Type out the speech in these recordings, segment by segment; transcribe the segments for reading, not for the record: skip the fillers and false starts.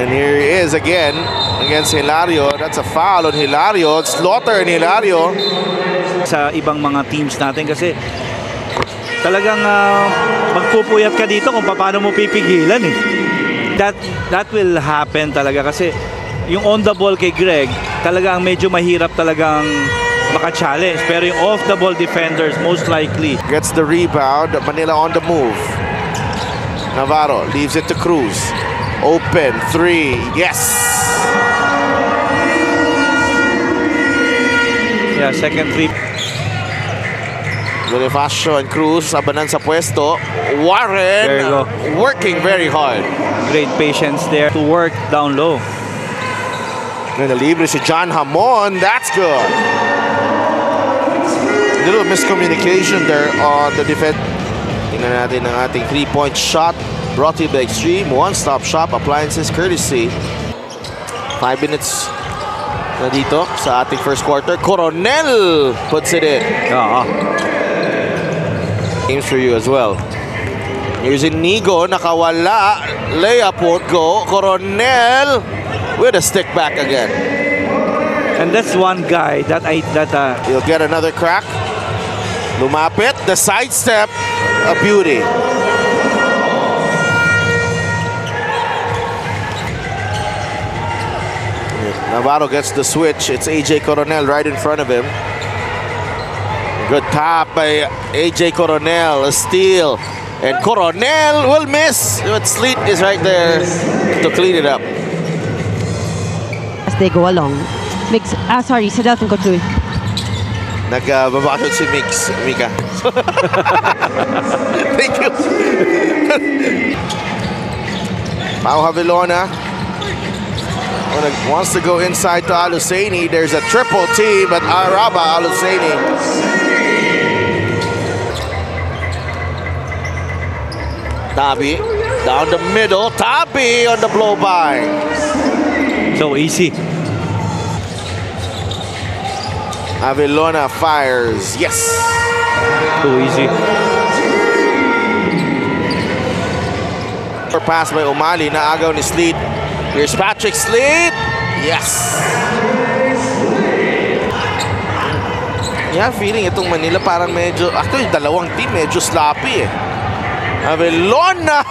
And here he is again against Hilario. That's a foul on Hilario. Slaughter and Hilario. Sa ibang mga teams natin kasi talagang magpupuyat ka dito kung paano mo pipigilan eh. That will happen talaga kasi yung on the ball kay Greg talagang medyo mahirap talagang maka-challenge. Pero yung off the ball defenders most likely. Gets the rebound. Manila on the move. Navarro leaves it to Cruz. Open, 3, yes! Yeah, second three. Bonifacio and Cruz, sabanan sa pwesto. Warren, there you go. Working very hard. Great patience there to work down low. And libre si John Hamon, that's good. A little miscommunication there on the defense. Tingnan natin ang ating 3-point shot. Brought to you by Extreme One-Stop Shop Appliances courtesy. 5 minutes na dito sa ating first quarter. Coronel puts it in. Games for you as well. Here's Inigo, nakawala. Layup won't go. Coronel with a stick back again. And that's one guy that he'll get another crack. Lumapit, the sidestep, a beauty. Navarro gets the switch. It's AJ Coronel right in front of him. Good tap by AJ Coronel. A steal. And Coronel will miss. But Sleet is right there to clean it up. As they go along. Sorry, sa Delphine Couture. Nagbabakot si Mika. Thank you. Pau Havilona wants to go inside to Aluseni. There's a triple team, but Araba Aluseni. Tabi down the middle. Tabi on the blow by. So easy. Avilona fires. Yes. Too easy. Pass by Umali. Naagaw ni Sleet. Here's Patrick Sleet. Yes. Yeah, feeling itong Manila parang medyo, actually dalawang team medyo sloppy eh. Avilona.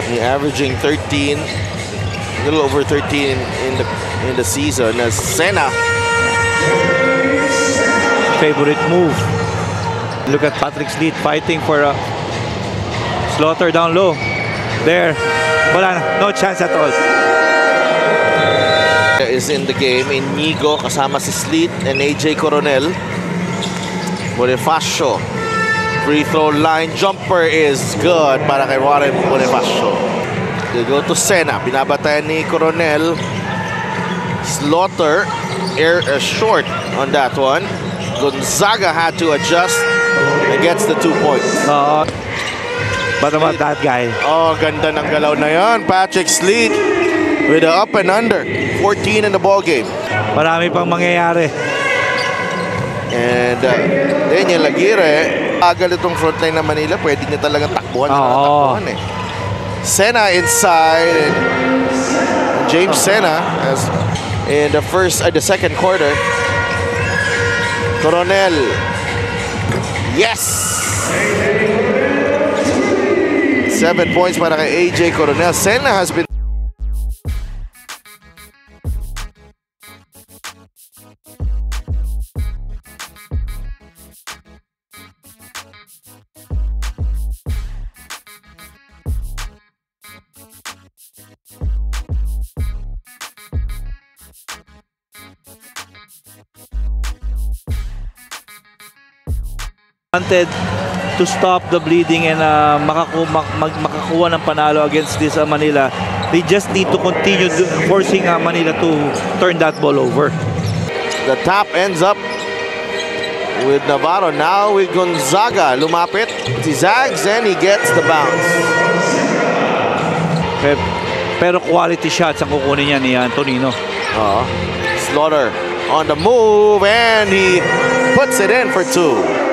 Averaging 13, a little over 13 in the season as Sena. Favorite move. Look at Patrick Sleet fighting for a Slaughter down low. There. Wala na. No chance at all. Is in the game. Inigo kasama si Sleet and AJ Coronel. Bonifacio. Free throw line jumper is good para kay Warren Bonifacio. They go to Sena. Binabatayan ni Coronel. Slaughter short on that one. Gonzaga had to adjust and gets the 2 points. What about that guy? Oh, ganda ng galaw na yan. Patrick Sleet with the up and under. 14 in the ball game. Marami pang mangyayari. And Daniel Aguirre, agal itong frontline na Manila. Pwede niya talagang takbuhan. Eh. Sena inside. And James Sena as in the second quarter. Coronel. Yes! 7 points para kay AJ Coronel. Sena has been wanted to stop the bleeding and makakuha ng panalo against this Manila. They just need to continue forcing Manila to turn that ball over. The top ends up with Navarro. Now with Gonzaga. Lumapit. He zags and he gets the bounce. Pero quality shots ang kukunin niya ni Antonino. Slaughter on the move and he puts it in for 2.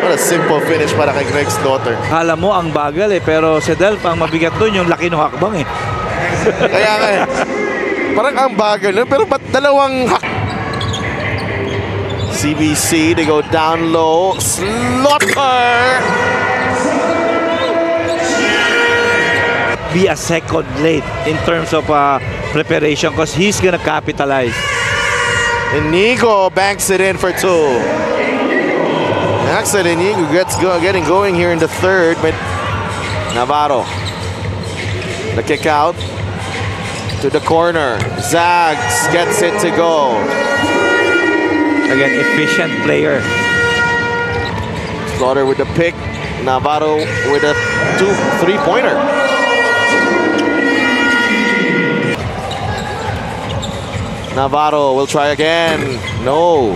What a simple finish para kay Greg Slaughter. Hala mo ang bagal pero si Delp ang mabigat doon yung laki ng hakbang eh. Kaya nga eh. Parang ang bagal nun, pero ba't dalawang CBC, they go down low. Slaughter! Be a second late in terms of preparation because he's gonna capitalize. Inigo banks it in for 2. Axel Inigo getting going here in the third. But Navarro, the kick out to the corner. Zags gets it to go. Again, efficient player. Slaughter with the pick. Navarro with a 2-3-pointer. Navarro will try again. No.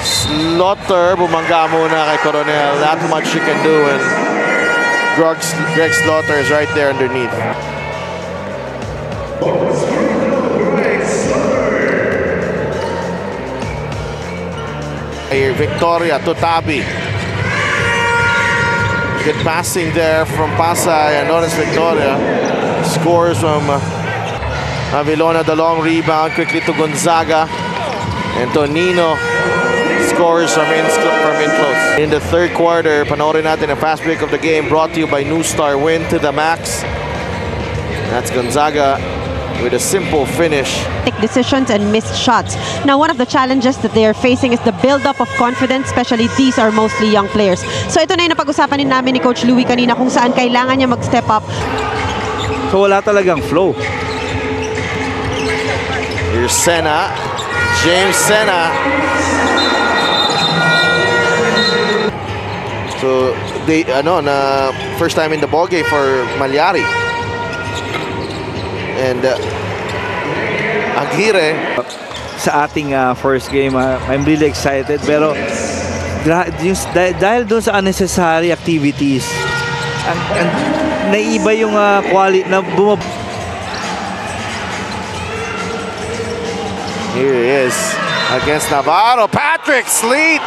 Slaughter, bumangga muna kay Coronel. Not much you can do, and Greg Slaughter is right there underneath. Here, Victoria to Tabi. Good passing there from Pasay, and notice Victoria scores from Avilona, the long rebound quickly to Gonzaga, and Tonino scores from in close. In the third quarter, panoorin natin ang fast break of the game brought to you by New Star. Win to the max. That's Gonzaga with a simple finish. Decisions and missed shots. Now, one of the challenges that they are facing is the build-up of confidence, especially these are mostly young players. So ito na yung napag-usapan din namin ni Coach Louie kanina kung saan kailangan niya mag-step up. So wala talagang flow. Here's Sena. James Sena. So they na first time in the ball game for Malyari. And Aguirre. Sa ating first game, I'm really excited. Pero dahil doon sa unnecessary activities, naiba yung quality na Here he is against Navarro. Patrick Sleet.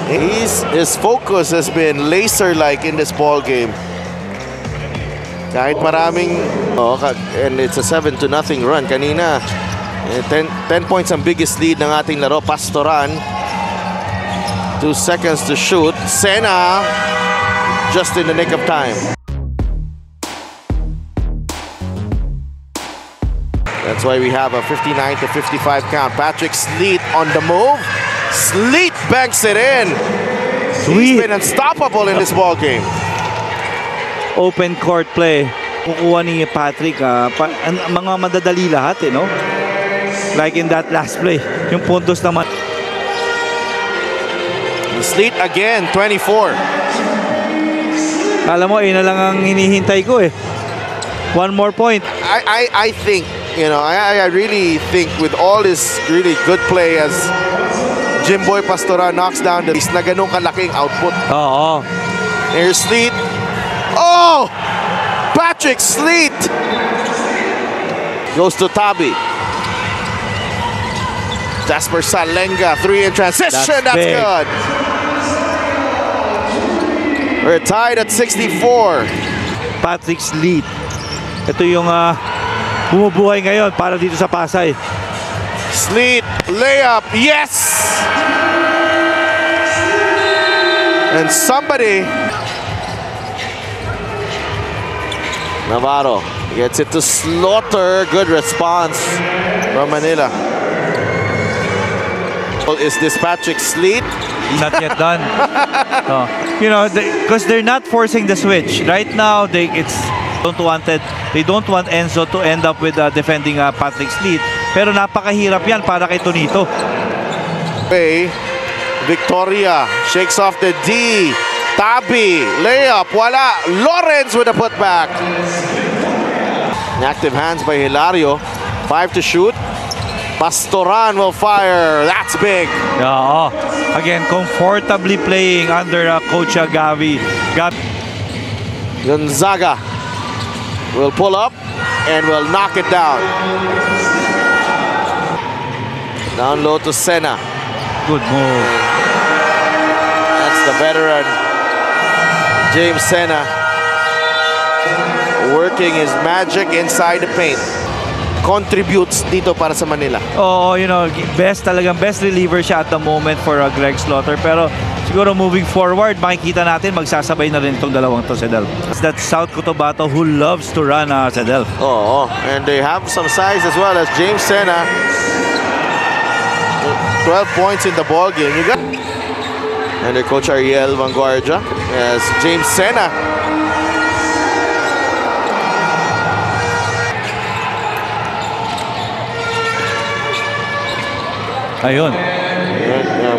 His focus has been laser-like in this ball game. Kahit maraming, and it's a 7-0 run. Kanina, 10 points ang biggest lead ng ating laro. Pastoran, 2 seconds to shoot. Sena, just in the nick of time. That's why we have a 59-55 count. Patrick Sleet on the move. Sleet banks it in. He's been unstoppable in this ball game. Open court play. Kukuha ni Patrick, mga madadali lahat no? Like in that last play, yung puntos naman. Sleet again, 24. Alam mo, na lang ang hinihintay ko One more point. I think, I really think with all this really good play as Jimboy Pastora knocks down the na ganun kalaking output. Oo. Here's Sleet. Oh! Patrick Sleet goes to Tabi. Jasper Salenga, 3 in transition. That's good. We're tied at 64. Patrick Sleet. Ito yung bumubuhay ngayon para dito sa Pasay. Sleet, layup, yes! And somebody, Navarro gets it to Slaughter. Good response from Manila. Is this Patrick Sleet? Not yet done. Because they're not forcing the switch. Right now, they don't want Enzo to end up with defending Patrick Sleet. Pero napakahirap yan para kay Tonito. Victoria shakes off the D. Tabi, layup, wala. Lawrence with a putback. Active hands by Hilario. 5 to shoot. Pastoran will fire. That's big. Again, comfortably playing under Coach Gavi. Gonzaga will pull up and will knock it down. Down low to Sena. Good move. That's the veteran James Sena. working his magic inside the paint. Contributes dito para sa Manila. Oo, talagang best reliever siya at the moment for Greg Slaughter. Pero siguro moving forward, makikita natin magsasabay na rin itong dalawang to, Sedel. That's South Cotabato who loves to run, Sedel. Oh, and they have some size as well as James Sena. 12 points in the ball game. You got and their coach Ariel Vanguardia as James Sena. Ayun.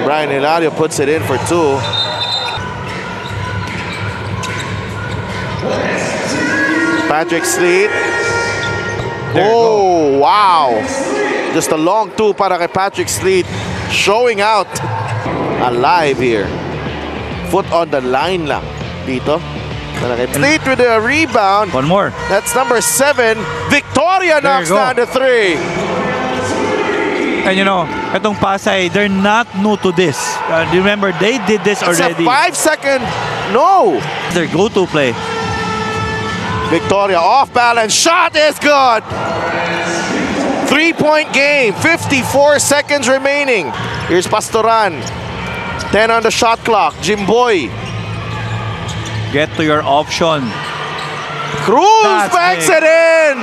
Brian Hilario puts it in for 2. Patrick Sleet. Oh, wow. Just a long 2 para kay Patrick Sleet. Showing out. Alive here. Foot on the line lang dito. Sleet with a rebound. One more. That's number 7. Victoria knocks down the 3. And itong Pasay, they're not new to this. Remember, they did this already. It's a 5-second no. Their go-to play. Victoria off balance. Shot is good. 3-point game. 54 seconds remaining. Here's Pastoran. 10 on the shot clock. Jimboy. Get to your option. Cruz banks it in.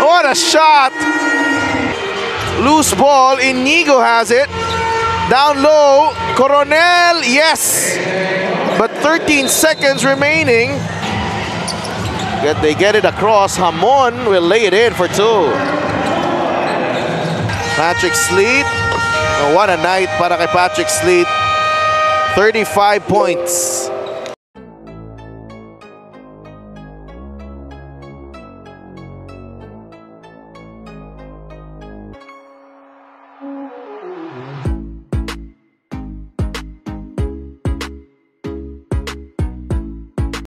What a shot. Loose ball. Inigo has it. Down low. Coronel. Yes. But 13 seconds remaining. They get it across. Hamon will lay it in for 2. Patrick Sleet. Oh, what a night para kay Patrick Sleet. 35 points.